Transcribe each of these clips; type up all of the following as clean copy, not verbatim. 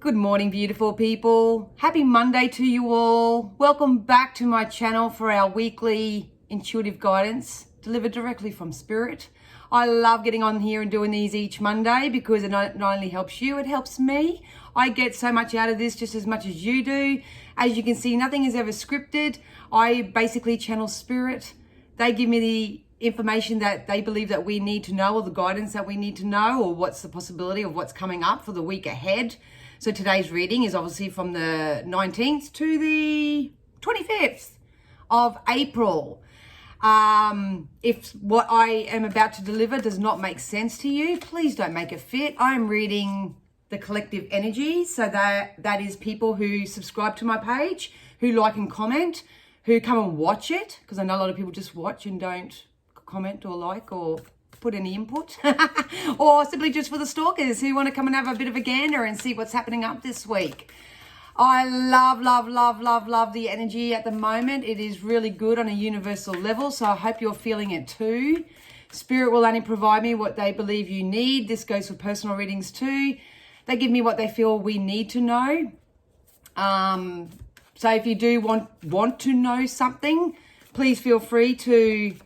Good morning, beautiful people. Happy Monday to you all. Welcome back to my channel for our weekly intuitive guidance delivered directly from Spirit. I love getting on here and doing these each Monday because it not only helps you, it helps me. I get so much out of this just as much as you do. As you can see, nothing is ever scripted. I basically channel Spirit. They give me the information that they believe that we need to know, or the guidance that we need to know, or what's the possibility of what's coming up for the week ahead. So today's reading is obviously from the 19th to the 25th of April. If what I am about to deliver does not make sense to you, please don't make it fit. I am reading the collective energy. So that is people who subscribe to my page, who like and comment, who come and watch it, because I know a lot of people just watch and don't comment or like or put any input, or simply just for the stalkers who want to come and have a bit of a gander and see what's happening up this week. I love the energy at the moment. It is really good on a universal level, so I hope you're feeling it too. Spirit will only provide me what they believe you need. This goes for personal readings too. They give me what they feel we need to know. So if you do want to know something, please feel free to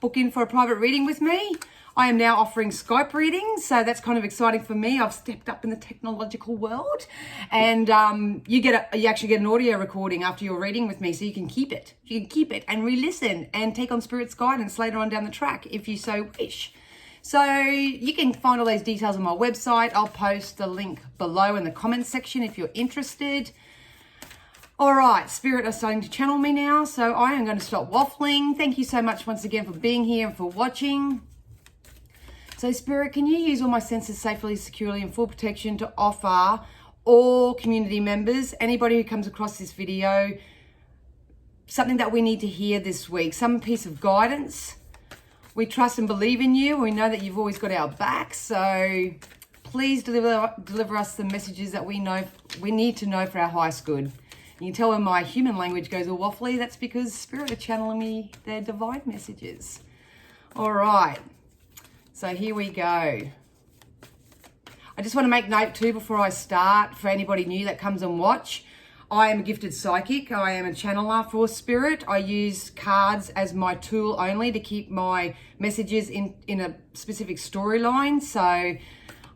book in for a private reading with me. I am now offering Skype readings, so that's kind of exciting for me. I've stepped up in the technological world, and you actually get an audio recording after your reading with me, so you can keep it. You can keep it and re-listen and take on Spirit's guidance later on down the track if you so wish. So you can find all those details on my website. I'll post the link below in the comments section if you're interested. All right, Spirit are starting to channel me now, so I am going to stop waffling. Thank you so much once again for being here and for watching. So Spirit, can you use all my senses safely, securely and full protection to offer all community members, anybody who comes across this video, something that we need to hear this week, some piece of guidance. We trust and believe in you. We know that you've always got our back, so please deliver us the messages that we need to know for our highest good. You can tell when my human language goes all waffly, that's because Spirit are channeling me their divine messages. All right, so here we go. I just want to make note too before I start, for anybody new that comes and watch, I am a gifted psychic. I am a channeler for Spirit. I use cards as my tool only to keep my messages in a specific storyline. So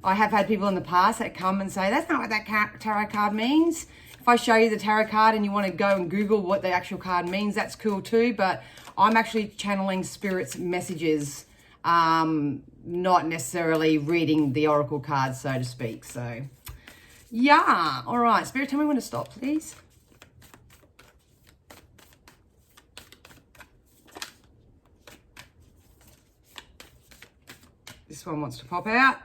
I have had people in the past that come and say, that's not what that tarot card means. If I show you the tarot card and you want to go and Google what the actual card means, that's cool too. But I'm actually channeling Spirit's messages, not necessarily reading the oracle cards, so to speak. So, yeah. All right. Spirit, tell me when to stop, please. This one wants to pop out.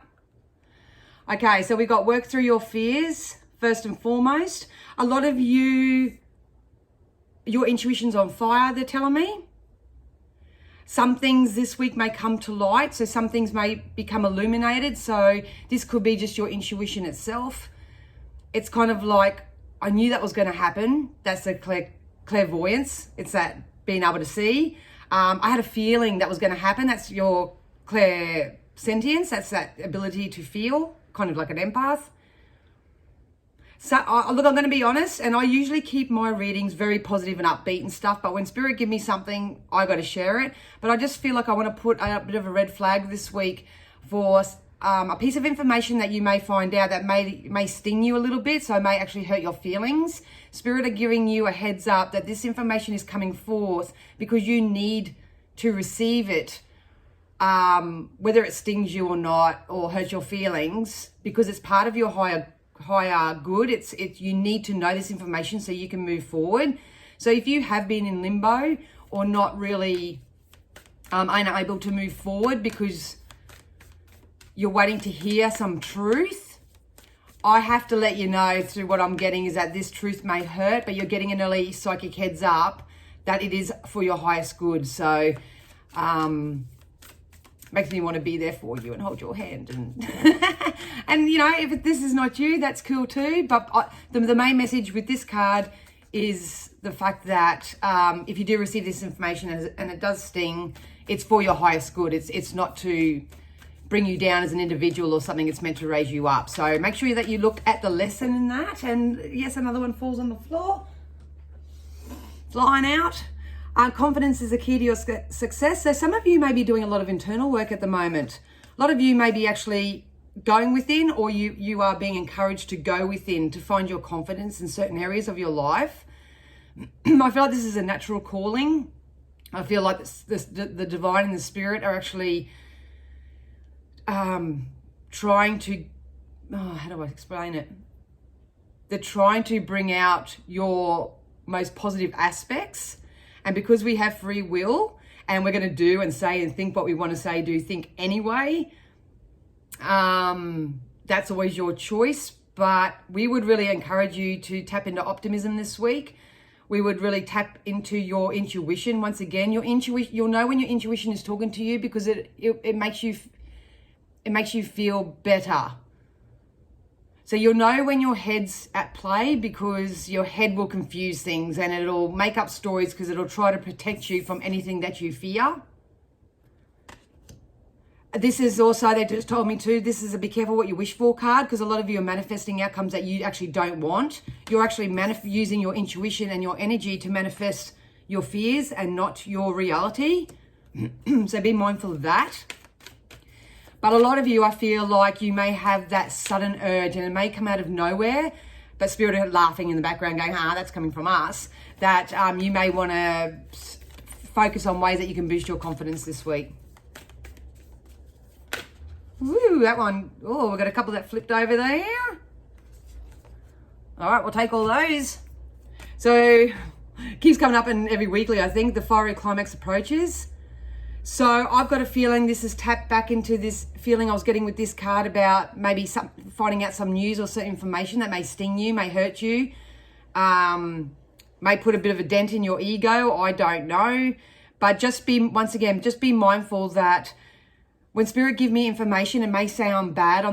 Okay, so we got work through your fears, first and foremost. A lot of you, your intuition's on fire, they're telling me. Some things this week may come to light, so some things may become illuminated. So this could be just your intuition itself. It's kind of like, I knew that was going to happen. That's the clairvoyance. It's that being able to see. I had a feeling that was going to happen. That's your clairsentience. That's that ability to feel, kind of like an empath. So look, I'm going to be honest, and I usually keep my readings very positive and upbeat and stuff, but when Spirit give me something, I got to share it. But I just feel like I want to put a bit of a red flag this week for a piece of information that you may find out that may sting you a little bit, so it may actually hurt your feelings. Spirit are giving you a heads up that this information is coming forth because you need to receive it, whether it stings you or not, or hurts your feelings, because it's part of your higher good. It's you need to know this information so you can move forward. So if you have been in limbo or not really unable to move forward because you're waiting to hear some truth, I have to let you know through what I'm getting is that this truth may hurt, but you're getting an early psychic heads up that it is for your highest good. So makes me want to be there for you and hold your hand, and and you know, if this is not you, that's cool too. But the main message with this card is the fact that if you do receive this information and it does sting, it's for your highest good. It's not to bring you down as an individual or something. It's meant to raise you up. So make sure that you look at the lesson in that. And yes, another one falls on the floor, flying out. Confidence is a key to your success. So some of you may be doing a lot of internal work at the moment. A lot of you may be actually going within, or you are being encouraged to go within to find your confidence in certain areas of your life. I feel like this is a natural calling. I feel like the divine and the spirit are actually trying to, how do I explain it? They're trying to bring out your most positive aspects. And because we have free will and we're going to do and say and think what we want to say, do, think anyway, that's always your choice. But we would really encourage you to tap into optimism this week. We would really tap into your intuition. Once again, your intuition, you'll know when your intuition is talking to you because it makes you feel better. So you'll know when your head's at play because your head will confuse things and it'll make up stories because it'll try to protect you from anything that you fear. This is also, they just told me too, this is a be careful what you wish for card because a lot of you are manifesting outcomes that you actually don't want. You're actually using your intuition and your energy to manifest your fears and not your reality. So be mindful of that. But a lot of you, I feel like you may have that sudden urge and it may come out of nowhere, but Spirit are laughing in the background going, that's coming from us, that you may want to focus on ways that you can boost your confidence this week. Woo, that one. Oh, we've got a couple that flipped over there. All right, we'll take all those. So, keeps coming up in every weekly, I think, the fiery climax approaches. So, I've got a feeling this is tapped back into this feeling I was getting with this card about maybe finding out some news or some information that may sting you, may hurt you, may put a bit of a dent in your ego. I don't know. But just be mindful that when Spirit give me information, it may sound bad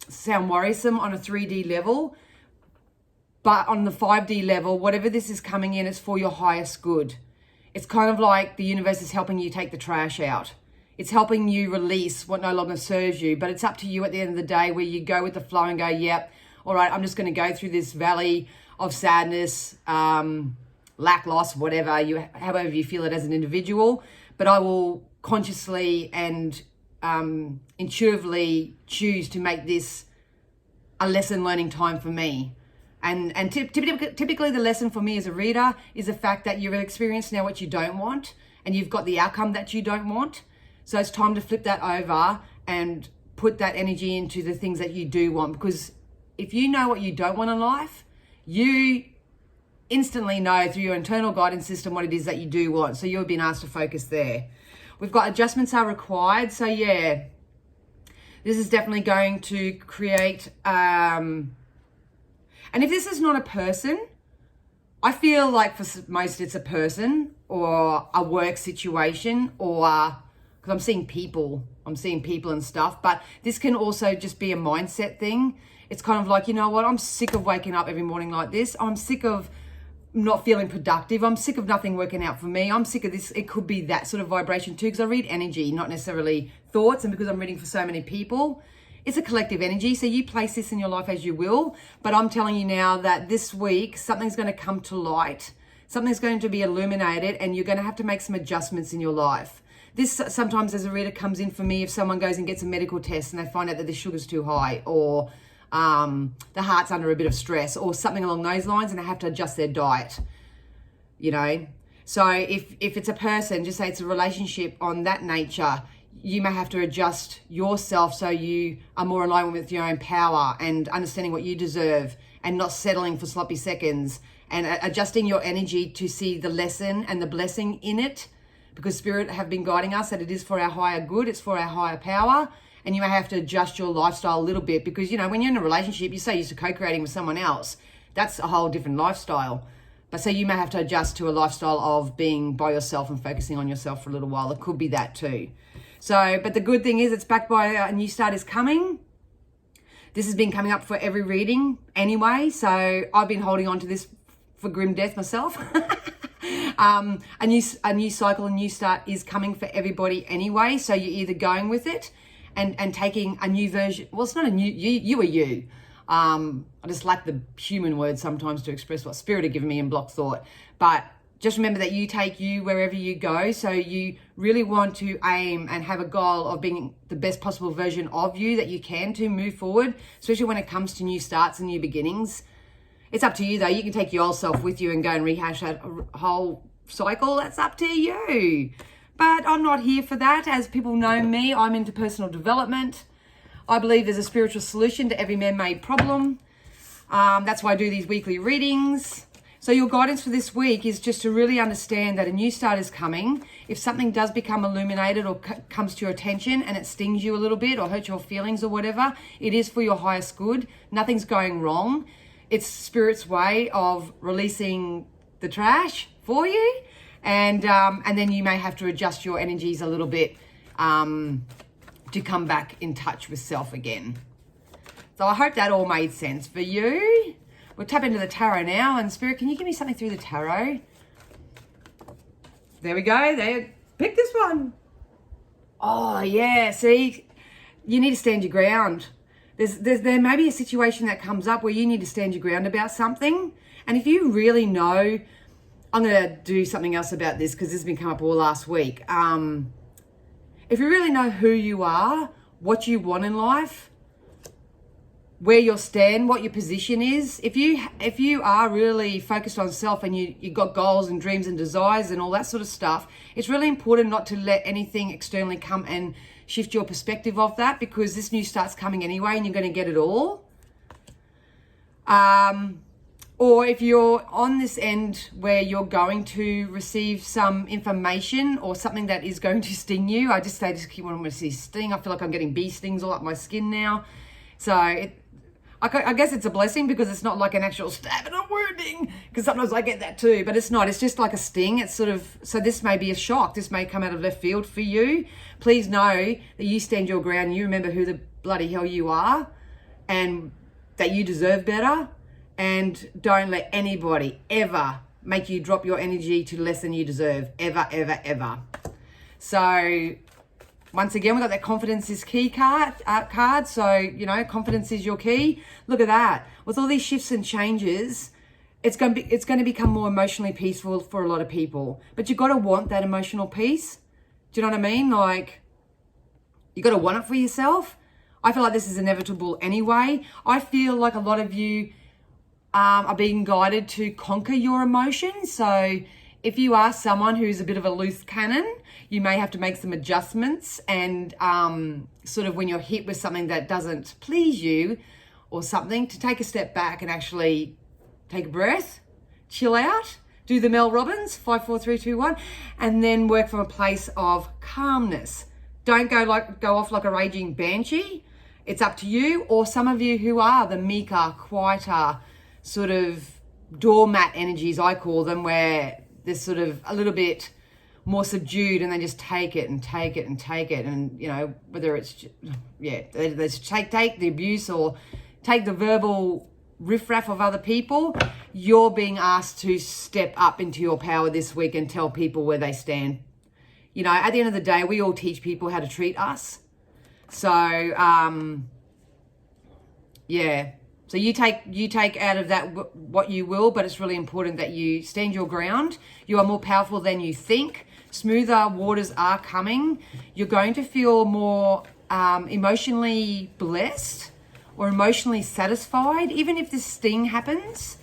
sound worrisome on a 3D level, but on the 5D level, whatever this is coming in, it's for your highest good. It's kind of like the universe is helping you take the trash out. It's helping you release what no longer serves you, but it's up to you at the end of the day where you go with the flow and go, yep, all right, I'm just going to go through this valley of sadness, lack, loss, whatever, however you feel it as an individual, but I will consciously and intuitively choose to make this a lesson learning time for me. And typically the lesson for me as a reader is the fact that you've experienced now what you don't want and you've got the outcome that you don't want. So it's time to flip that over and put that energy into the things that you do want. Because if you know what you don't want in life, you instantly know through your internal guidance system what it is that you do want. So you've been asked to focus there. We've got adjustments are required. So yeah, this is definitely going to create, and if this is not a person, I feel like for most it's a person or a work situation or, because I'm seeing people and stuff, but this can also just be a mindset thing. It's kind of like, you know what, I'm sick of waking up every morning like this. I'm sick of not feeling productive. I'm sick of nothing working out for me. I'm sick of this. It could be that sort of vibration too, because I read energy, not necessarily thoughts. And because I'm reading for so many people, it's a collective energy. So you place this in your life as you will. But I'm telling you now that this week, something's going to come to light. Something's going to be illuminated and you're going to have to make some adjustments in your life. This sometimes as a reader comes in for me if someone goes and gets a medical test and they find out that the sugar's too high or the heart's under a bit of stress or something along those lines and they have to adjust their diet, you know. So if it's a person, just say it's a relationship on that nature, you may have to adjust yourself so you are more in line with your own power and understanding what you deserve and not settling for sloppy seconds and adjusting your energy to see the lesson and the blessing in it, because Spirit have been guiding us that it is for our higher good, it's for our higher power. And you may have to adjust your lifestyle a little bit because, you know, when you're in a relationship, you're so used to co-creating with someone else. That's a whole different lifestyle. But so you may have to adjust to a lifestyle of being by yourself and focusing on yourself for a little while. It could be that too. So, but the good thing is it's backed by a new start is coming. This has been coming up for every reading anyway. So I've been holding on to this for grim death myself. A new cycle, a new start is coming for everybody anyway. So you're either going with it and taking a new version. Well, it's not a new, you are you. I just lack the human word sometimes to express what spirit are giving me in block thought. But just remember that you take you wherever you go. So you really want to aim and have a goal of being the best possible version of you that you can to move forward, especially when it comes to new starts and new beginnings. It's up to you though. You can take your old self with you and go and rehash that whole cycle. That's up to you. But I'm not here for that. As people know me, I'm into personal development. I believe there's a spiritual solution to every man-made problem. That's why I do these weekly readings. So your guidance for this week is just to really understand that a new start is coming. If something does become illuminated or comes to your attention and it stings you a little bit or hurts your feelings or whatever, it is for your highest good. Nothing's going wrong. It's Spirit's way of releasing the trash for you. And then you may have to adjust your energies a little bit to come back in touch with self again. So I hope that all made sense for you. We'll tap into the tarot now. And Spirit, can you give me something through the tarot? There we go. There. Pick this one. Oh, yeah. See, you need to stand your ground. There may be a situation that comes up where you need to stand your ground about something. And if you really know, I'm going to do something else about this because this has been come up all last week. If you really know who you are, what you want in life, where you'll stand, what your position is, if you are really focused on self and you've got goals and dreams and desires and all that sort of stuff, it's really important not to let anything externally come and shift your perspective of that, because this new start's coming anyway and you're going to get it all. Or if you're on this end where you're going to receive some information or something that is going to sting you, I just keep wanting to see sting. I feel like I'm getting bee stings all up my skin now. So I guess it's a blessing because it's not like an actual stab and a wounding, because sometimes I get that too, but it's not. It's just like a sting. It's sort of, so this may be a shock. This may come out of left field for you. Please know that you stand your ground and you remember who the bloody hell you are and that you deserve better. And don't let anybody ever make you drop your energy to less than you deserve. Ever, ever, ever. So once again, we've got that confidence is key card. So, confidence is your key. Look at that. With all these shifts and changes, it's going to become more emotionally peaceful for a lot of people. But you've got to want that emotional peace. Do you know what I mean? Like, you got to want it for yourself. I feel like this is inevitable anyway. I feel like a lot of you are being guided to conquer your emotions. So if you are someone who's a bit of a loose cannon, you may have to make some adjustments and sort of when you're hit with something that doesn't please you or something, to take a step back and actually take a breath, chill out, do the Mel Robbins, 5, 4, 3, 2, 1, and then work from a place of calmness. Don't go off like a raging banshee. It's up to you, or some of you who are the meeker, quieter, sort of doormat energies, I call them, where they're sort of a little bit more subdued and they just take it and take it and take it. And, whether it's, they just take the abuse or take the verbal riffraff of other people, you're being asked to step up into your power this week and tell people where they stand. At the end of the day, we all teach people how to treat us. So, So you take out of that what you will, but it's really important that you stand your ground. You are more powerful than you think. Smoother waters are coming. You're going to feel more emotionally blessed or emotionally satisfied, even if this sting happens.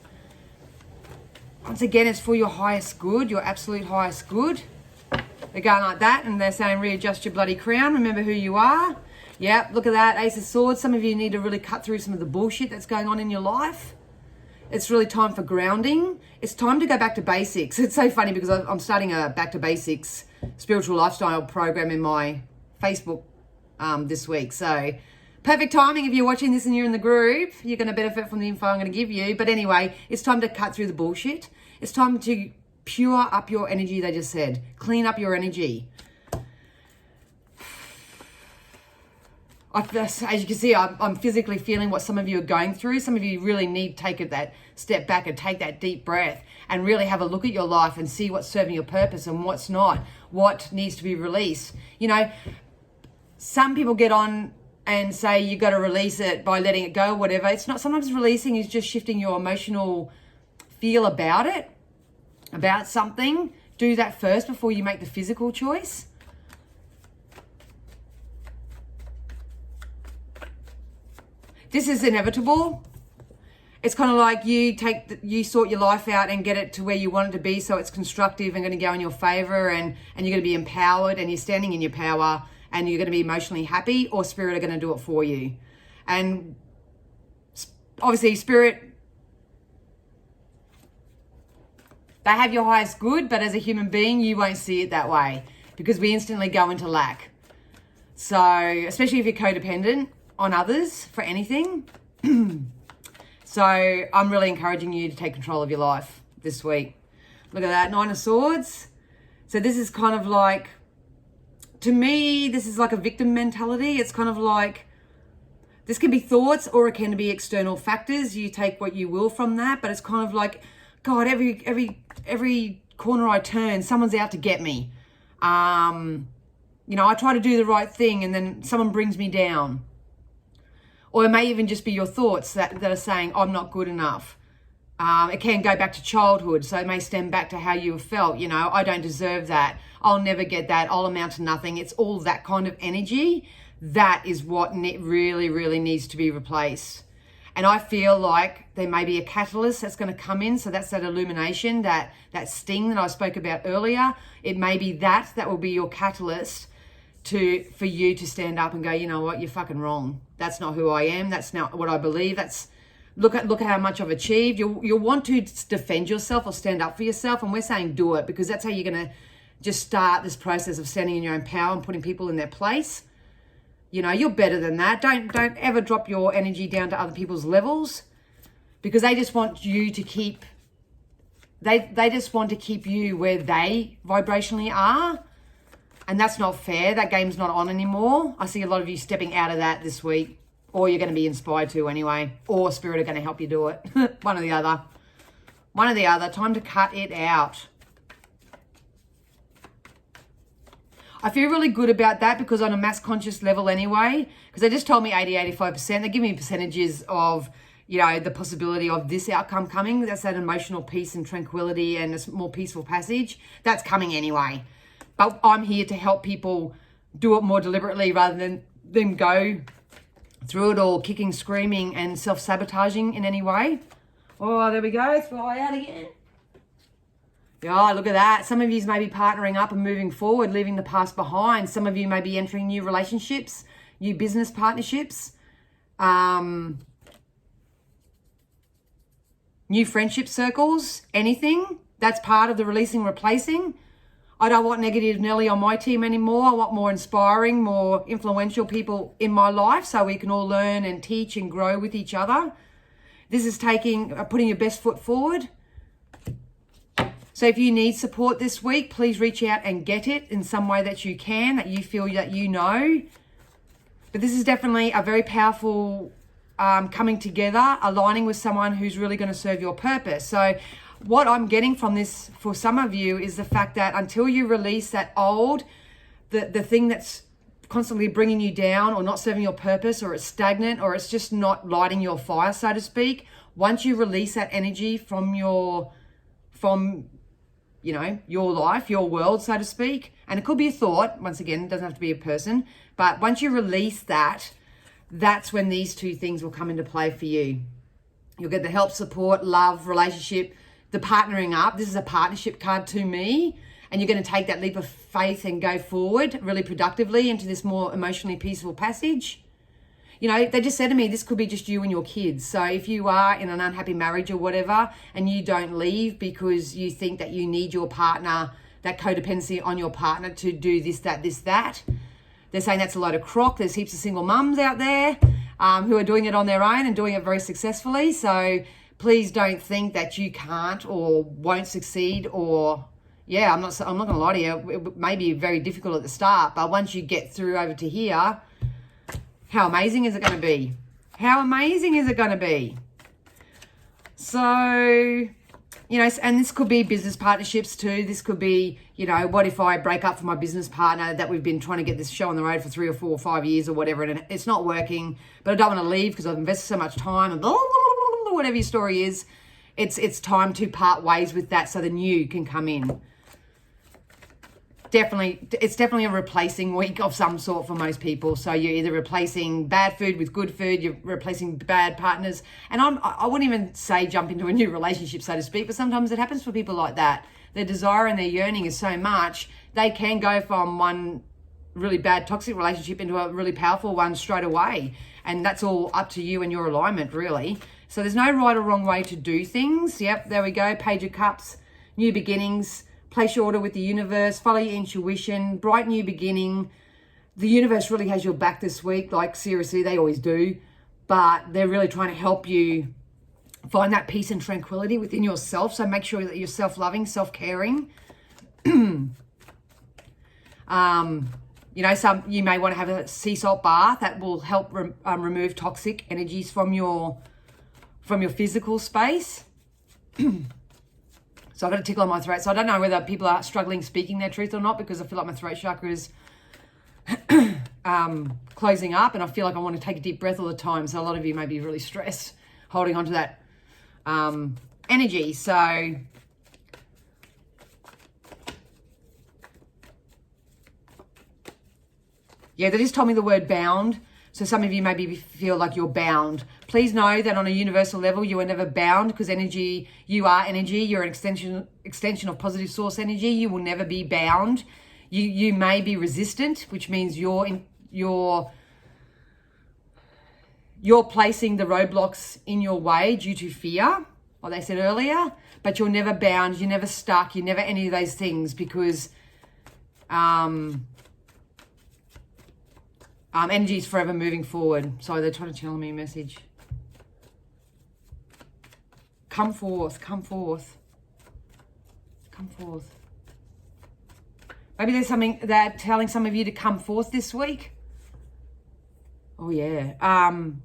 Once again, it's for your highest good, your absolute highest good. They're going like that and they're saying readjust your bloody crown. Remember who you are. Yep, look at that, Ace of Swords. Some of you need to really cut through some of the bullshit that's going on in your life. It's really time for grounding. It's time to go back to basics. It's so funny because I'm starting a back to basics spiritual lifestyle program in my Facebook this week. So perfect timing if you're watching this and you're in the group. You're going to benefit from the info I'm going to give you. But anyway, it's time to cut through the bullshit. It's time to pure up your energy, they just said. Clean up your energy. as you can see, I'm physically feeling what some of you are going through. Some of you really need to take that step back and take that deep breath and really have a look at your life and see what's serving your purpose and what's not, what needs to be released. You know, some people get on and say you got to release it by letting it go, whatever. It's not. Sometimes releasing is just shifting your emotional feel about it, about something. Do that first before you make the physical choice. This is inevitable. It's kind of like you sort your life out and get it to where you want it to be, so it's constructive and going to go in your favor, and you're going to be empowered and you're standing in your power and you're going to be emotionally happy, or spirit are going to do it for you. And obviously spirit, they have your highest good, but as a human being, you won't see it that way because we instantly go into lack. So, especially if you're codependent on others for anything. So I'm really encouraging you to take control of your life this week. Look at that, 9 of Swords. So this is kind of like, to me, this is like a victim mentality. It's kind of like, this can be thoughts or it can be external factors. You take what you will from that, but it's kind of like, God, every corner I turn, someone's out to get me. You know, I try to do the right thing and then someone brings me down. Or it may even just be your thoughts that are saying, I'm not good enough. It can go back to childhood. So it may stem back to how you have felt. You know, I don't deserve that. I'll never get that. I'll amount to nothing. It's all that kind of energy. That is what really, really needs to be replaced. And I feel like there may be a catalyst that's going to come in. So that's that illumination, that sting that I spoke about earlier. It may be that will be your catalyst for you to stand up and go, you know what, you're fucking wrong. That's not who I am. That's not what I believe. Look at how much I've achieved. You'll want to defend yourself or stand up for yourself. And we're saying do it, because that's how you're going to just start this process of standing in your own power and putting people in their place. You know, you're better than that. Don't ever drop your energy down to other people's levels, because they just want you to keep, they just want to keep you where they vibrationally are. And that's not fair. That game's not on anymore. I see a lot of you stepping out of that this week, or you're going to be inspired to anyway, or spirit are going to help you do it. One or the other. One or the other. Time to cut it out. I feel really good about that, because on a mass conscious level anyway, because they just told me 80-85%. They give me percentages of, you know, the possibility of this outcome coming. That's that emotional peace and tranquility and a more peaceful passage. That's coming anyway. But I'm here to help people do it more deliberately rather than them go through it all kicking, screaming and self-sabotaging in any way. Oh, there we go. Fly out again. Yeah, look at that. Some of you may be partnering up and moving forward, leaving the past behind. Some of you may be entering new relationships, new business partnerships, new friendship circles, anything. That's part of the releasing, replacing. I don't want negative Nelly on my team anymore. I want more inspiring, more influential people in my life so we can all learn and teach and grow with each other. This is putting your best foot forward. So if you need support this week, please reach out and get it in some way that you can, that you feel that you know. But this is definitely a very powerful coming together, aligning with someone who's really going to serve your purpose. So what I'm getting from this for some of you is the fact that until you release that old, the thing that's constantly bringing you down or not serving your purpose, or it's stagnant, or it's just not lighting your fire, so to speak, once you release that energy from your life, your world, so to speak, and it could be a thought, once again, it doesn't have to be a person, but once you release that, that's when these two things will come into play for you. You'll get the help, support, love, relationship, the partnering up. This is a partnership card to me, and you're going to take that leap of faith and go forward really productively into this more emotionally peaceful passage. You know, they just said to me, this could be just you and your kids. So if you are in an unhappy marriage or whatever, and you don't leave because you think that you need your partner, that codependency on your partner to do this, that, they're saying that's a load of crock. There's heaps of single mums out there who are doing it on their own and doing it very successfully. So please don't think that you can't or won't succeed, or I'm not going to lie to you. It may be very difficult at the start, but once you get through over to here, How amazing is it going to be? How amazing is it going to be? So, you know, and this could be business partnerships too. This could be, you know, what if I break up from my business partner that we've been trying to get this show on the road for 3 or 4 or 5 years or whatever, and it's not working, but I don't want to leave because I've invested so much time and blah, blah, blah, blah, whatever your story is. It's time to part ways with that so the new can come in. It's definitely a replacing week of some sort for most people. So you're either replacing bad food with good food, you're replacing bad partners. And I wouldn't even say jump into a new relationship, so to speak, but sometimes it happens for people like that. Their desire and their yearning is so much, they can go from one really bad toxic relationship into a really powerful one straight away. And that's all up to you and your alignment, really. So there's no right or wrong way to do things. Yep, there we go. Page of Cups, new beginnings. Place your order with the universe, follow your intuition, bright new beginning. The universe really has your back this week, like seriously, they always do. But they're really trying to help you find that peace and tranquility within yourself. So make sure that you're self-loving, self-caring. You know, you may want to have a sea salt bath that will help remove toxic energies from your physical space. So I've got a tickle on my throat. So I don't know whether people are struggling speaking their truth or not, because I feel like my throat chakra is closing up, and I feel like I want to take a deep breath all the time. So a lot of you may be really stressed holding on to that energy. So yeah, they just told me the word bound. So some of you maybe feel like you're bound. Please know that on a universal level, you are never bound, because energy, you are energy. You're an extension of positive source energy. You will never be bound. You may be resistant, which means you're placing the roadblocks in your way due to fear, like they said earlier, but you're never bound. You're never stuck. You're never any of those things, because energy is forever moving forward. Sorry, they're trying to channel me a message. Come forth, come forth, come forth. Maybe there's something that telling some of you to come forth this week. Oh yeah. Come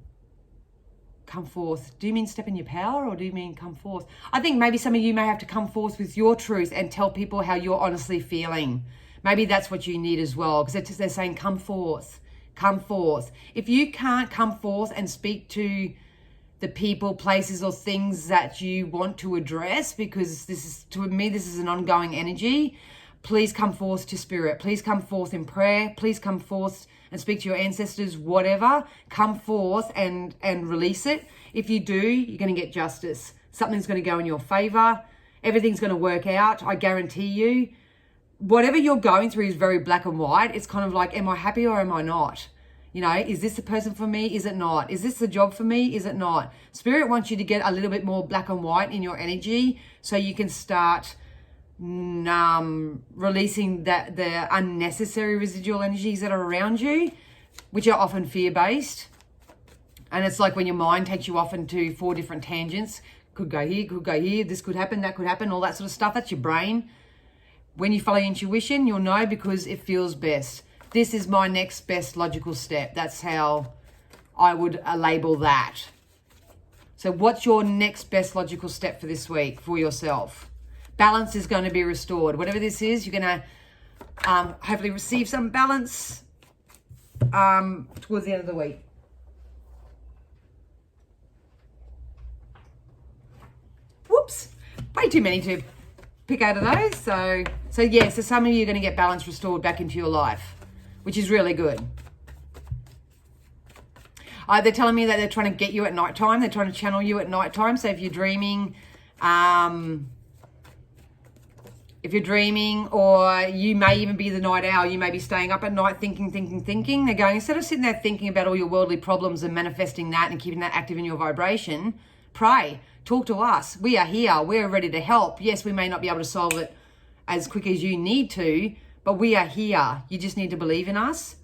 forth. Do you mean step in your power, or do you mean come forth? I think maybe some of you may have to come forth with your truth and tell people how you're honestly feeling. Maybe that's what you need as well, because they're saying come forth. Come forth. If you can't come forth and speak to the people, places, or things that you want to address, because this is an ongoing energy, please come forth to spirit. Please come forth in prayer. Please come forth and speak to your ancestors, whatever. Come forth and release it. If you do, you're going to get justice. Something's going to go in your favor. Everything's going to work out. I guarantee you. Whatever you're going through is very black and white. It's kind of like, am I happy or am I not? You know, is this the person for me? Is it not? Is this the job for me? Is it not? Spirit wants you to get a little bit more black and white in your energy, so you can start releasing the unnecessary residual energies that are around you, which are often fear-based. And it's like when your mind takes you off into 4 different tangents. Could go here, this could happen, that could happen, all that sort of stuff. That's your brain. When you follow intuition, you'll know, because it feels best. This is my next best logical step. That's how I would label that. So what's your next best logical step for this week for yourself? Balance is going to be restored. Whatever this is, you're going to hopefully receive some balance towards the end of the week. Whoops. Way too many to pick out of those. So some of you are going to get balance restored back into your life, which is really good. They're telling me that they're trying to get you at nighttime. They're trying to channel you at nighttime. So if you're dreaming, or you may even be the night owl, you may be staying up at night thinking. They're going, instead of sitting there thinking about all your worldly problems and manifesting that and keeping that active in your vibration, pray. Talk to us. We are here. We're ready to help. Yes, we may not be able to solve it as quick as you need to, but we are here. You just need to believe in us.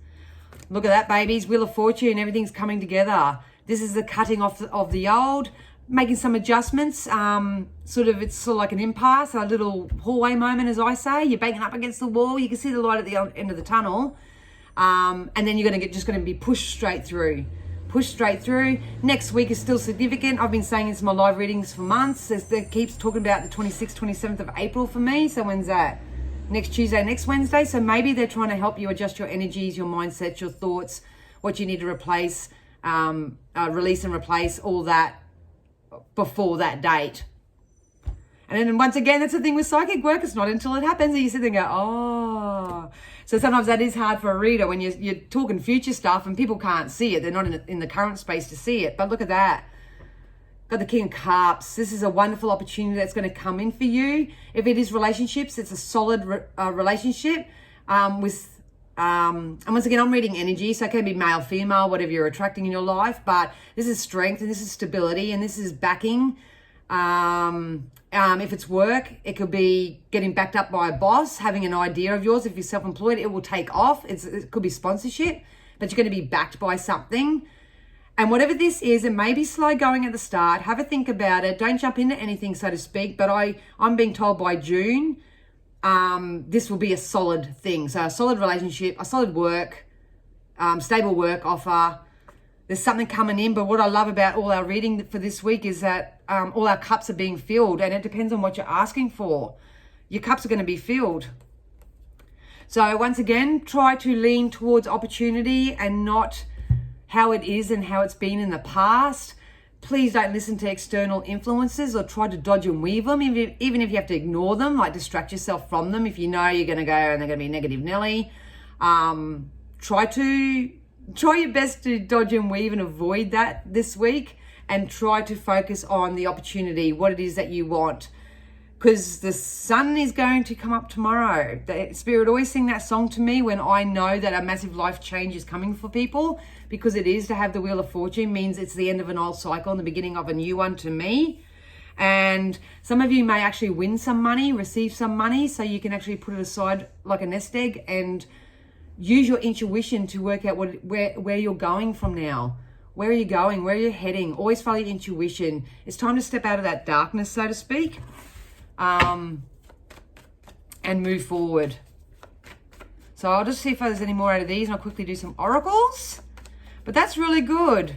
Look at that, babies. Wheel of Fortune. Everything's coming together. This is the cutting off of the old, making some adjustments. It's sort of like an impasse, a little hallway moment, as I say. You're banging up against the wall. You can see the light at the end of the tunnel. And then you're just going to be pushed straight through. Push straight through. Next week is still significant. I've been saying it's my live readings for months. It keeps talking about the 26th, 27th of April for me. So when's that? Next Tuesday, next Wednesday. So maybe they're trying to help you adjust your energies, your mindset, your thoughts, what you need to replace, release and replace, all that before that date. And then once again, that's the thing with psychic work. It's not until it happens that you sit there and go, oh. So sometimes that is hard for a reader when you're talking future stuff and people can't see it. They're not in the current space to see it. But look at that. Got the King of Cups. This is a wonderful opportunity that's going to come in for you. If it is relationships, it's a solid relationship and once again, I'm reading energy, so it can be male, female, whatever you're attracting in your life. But this is strength and this is stability and this is backing. If it's work, it could be getting backed up by a boss, having an idea of yours. If you're self-employed, it will take off. It could be sponsorship, but you're going to be backed by something. And whatever this is, it may be slow going at the start. Have a think about it. Don't jump into anything, so to speak. But I'm being told by June, this will be a solid thing. So a solid relationship, a solid work, stable work offer. There's something coming in, but what I love about all our reading for this week is that all our cups are being filled, and it depends on what you're asking for. Your cups are going to be filled. So once again, try to lean towards opportunity and not how it is and how it's been in the past. Please don't listen to external influences or try to dodge and weave them, even if you have to ignore them, like distract yourself from them. If you know you're going to go and they're going to be negative Nelly, try your best to dodge and weave and avoid that this week, and try to focus on the opportunity, what it is that you want. Because the sun is going to come up tomorrow. The Spirit always sing that song to me when I know that a massive life change is coming for people, because it is to have the Wheel of Fortune means it's the end of an old cycle and the beginning of a new one to me. And some of you may actually win some money, receive some money, so you can actually put it aside like a nest egg and use your intuition to work out where you're going from now. Where are you going? Where are you heading? Always follow your intuition. It's time to step out of that darkness, so to speak, and move forward. So I'll just see if there's any more out of these, and I'll quickly do some oracles. But that's really good.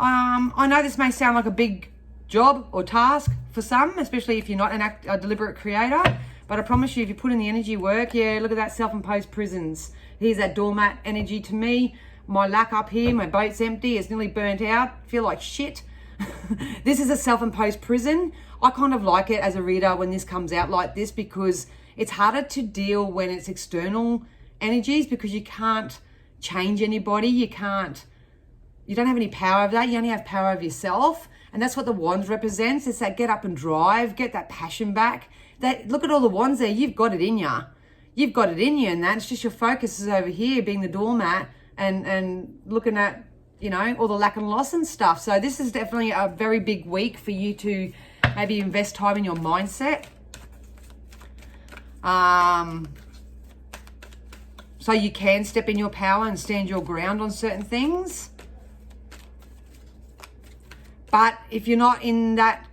I know this may sound like a big job or task for some, especially if you're not a deliberate creator. But I promise you, if you put in the energy work, yeah, look at that, self-imposed prisons. Here's that doormat energy to me. My lack up here, my boat's empty, it's nearly burnt out, feel like shit. This is a self-imposed prison. I kind of like it as a reader when this comes out like this, because it's harder to deal when it's external energies, because you can't change anybody. You don't have any power over that. You only have power over yourself. And that's what the wands represents. It's that get up and drive, get that passion back. Look at all the wands there. You've got it in you. You've got it in you, and that it's just your focus is over here being the doormat and looking at, all the lack and loss and stuff. So this is definitely a very big week for you to maybe invest time in your mindset. So you can step in your power and stand your ground on certain things. But if you're not in that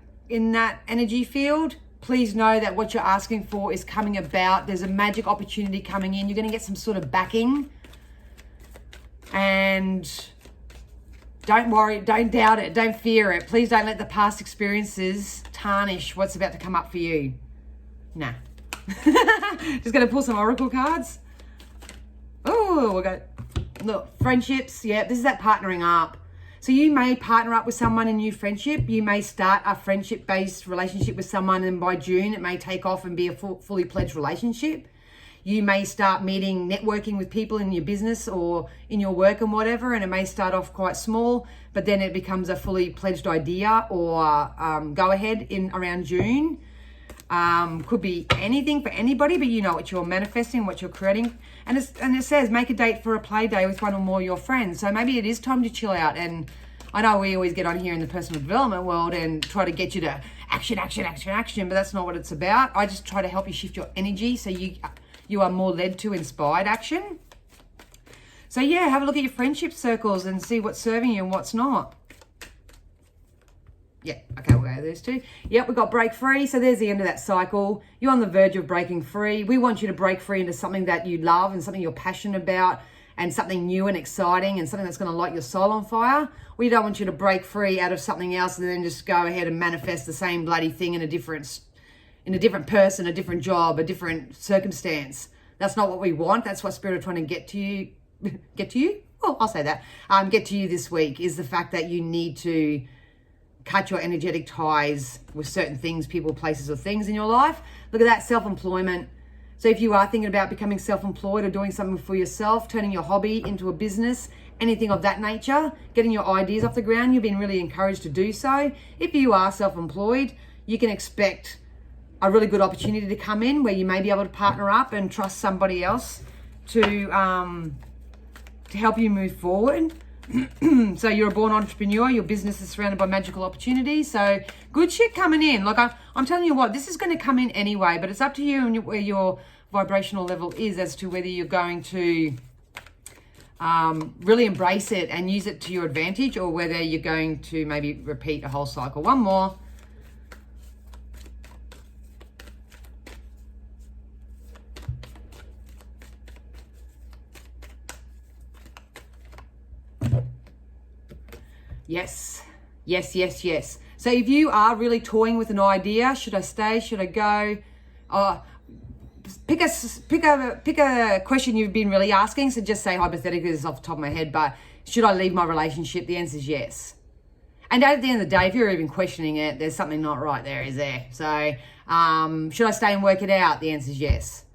energy field, please know that what you're asking for is coming about. There's a magic opportunity coming in. You're going to get some sort of backing. And don't worry, don't doubt it, don't fear it. Please don't let the past experiences tarnish what's about to come up for you. Nah. Just going to pull some oracle cards. Oh, we'll go. Look, friendships. Yeah, this is that partnering up. So you may partner up with someone in new friendship. You may start a friendship-based relationship with someone, and by June it may take off and be a fully pledged relationship. You may start networking with people in your business or in your work and whatever, and it may start off quite small, but then it becomes a fully pledged idea or go ahead in around June. Could be anything for anybody, but you know what you're manifesting, what you're creating. And it says make a date for a play day with one or more of your friends. So maybe it is time to chill out. And I know we always get on here in the personal development world and try to get you to action, but that's not what it's about. I just try to help you shift your energy so you are more led to inspired action. So yeah, have a look at your friendship circles and see what's serving you and what's not. Yeah, okay, we'll go those two. Yep, we've got break free. So there's the end of that cycle. You're on the verge of breaking free. We want you to break free into something that you love and something you're passionate about, and something new and exciting and something that's going to light your soul on fire. We don't want you to break free out of something else and then just go ahead and manifest the same bloody thing in a different person, a different job, a different circumstance. That's not what we want. That's what Spirit are trying to get to you. Get to you? Oh, I'll say that. Get to you this week is the fact that you need to cut your energetic ties with certain things, people, places, or things in your life. Look at that, self-employment. So if you are thinking about becoming self-employed or doing something for yourself, turning your hobby into a business, anything of that nature, getting your ideas off the ground, you've been really encouraged to do so. If you are self-employed, you can expect a really good opportunity to come in where you may be able to partner up and trust somebody else to help you move forward. So you're a born entrepreneur, your business is surrounded by magical opportunities. So good shit coming in. Like I'm telling you what, this is going to come in anyway, but it's up to you and where your vibrational level is as to whether you're going to really embrace it and use it to your advantage, or whether you're going to maybe repeat a whole cycle. One more. Yes, yes, yes, yes. So if you are really toying with an idea, should I stay? Should I go? Pick a question you've been really asking. So just say hypothetically, this is off the top of my head, but should I leave my relationship? The answer is yes. And at the end of the day, if you're even questioning it, there's something not right there, is there? So should I stay and work it out? The answer is yes.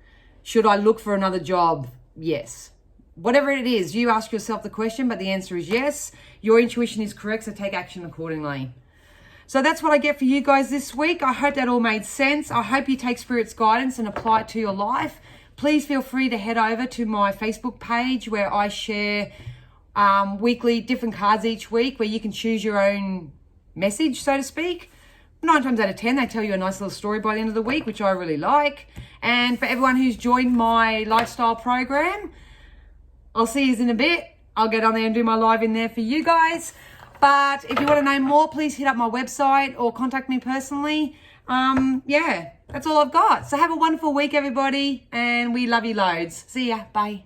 Should I look for another job? Yes. Whatever it is, you ask yourself the question, but the answer is yes. Your intuition is correct, so take action accordingly. So that's what I get for you guys this week. I hope that all made sense. I hope you take Spirit's guidance and apply it to your life. Please feel free to head over to my Facebook page where I share weekly different cards each week where you can choose your own message, so to speak. 9 times out of 10, they tell you a nice little story by the end of the week, which I really like. And for everyone who's joined my lifestyle program, I'll see you in a bit. I'll get on there and do my live in there for you guys. But if you want to know more, please hit up my website or contact me personally. Yeah, that's all I've got. So have a wonderful week, everybody. And we love you loads. See ya. Bye.